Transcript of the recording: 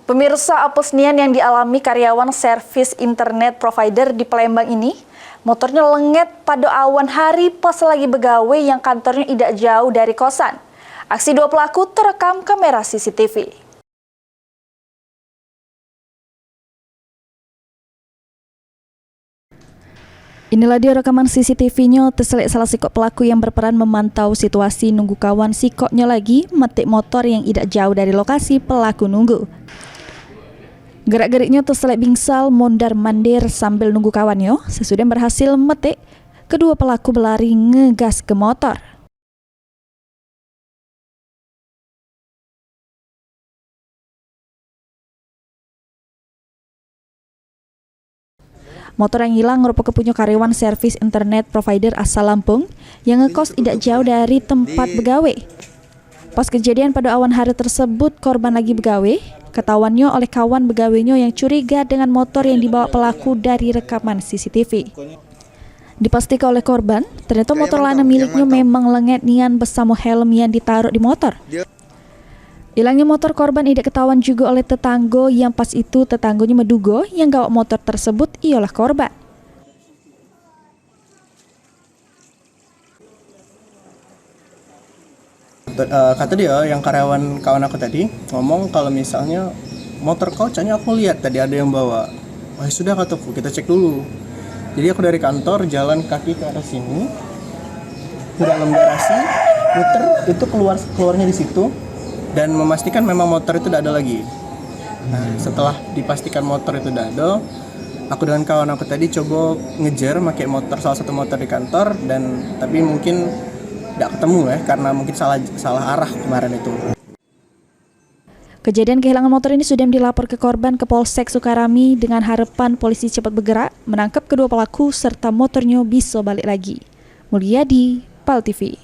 Pemirsa, apesnian yang dialami karyawan servis internet provider di Palembang ini, motornya lenget pada awan hari pas lagi begawe yang kantornya tidak jauh dari kosan. Aksi dua pelaku terekam kamera CCTV. Inilah dia rekaman CCTV-nya terselit salah sikok pelaku yang berperan memantau situasi nunggu kawan sikoknya lagi metik motor yang tidak jauh dari lokasi pelaku nunggu. Gerak-geriknya terselit bingsal mondar-mandir sambil nunggu kawannya. Sesudah berhasil metik, kedua pelaku berlari ngegas ke motor. Motor yang hilang merupakan punya karyawan servis internet provider asal Lampung yang ngekos tidak jauh dari tempat begawe. Pas kejadian pada awan hari tersebut, korban lagi begawe, ketahuannya oleh kawan begawenya yang curiga dengan motor yang dibawa pelaku dari rekaman CCTV. Dipastikan oleh korban, ternyata motor lana miliknya memang lenget nian bersama helm yang ditaruh di motor. Hilangnya motor korban tidak ketahuan juga oleh tetangga yang pas itu tetangganya menduga yang gawa motor tersebut ialah korban. Kata dia yang karyawan kawan aku tadi ngomong kalau misalnya motor kocanya aku lihat tadi ada yang bawa. Oh sudah kataku, kita cek dulu. Jadi aku dari kantor jalan kaki ke arah sini ke dalam garasi, muter itu keluarnya di situ dan memastikan memang motor itu tidak ada lagi. Nah setelah dipastikan motor itu tidak ada, aku dengan kawan aku tadi coba ngejar pakai motor salah satu motor di kantor dan tapi mungkin tidak ketemu karena mungkin salah arah kemarin itu. Kejadian kehilangan motor ini sudah dilapor ke korban ke Polsek Sukarami dengan harapan polisi cepat bergerak menangkap kedua pelaku serta motornya bisa balik lagi. Mulyadi, PAL TV.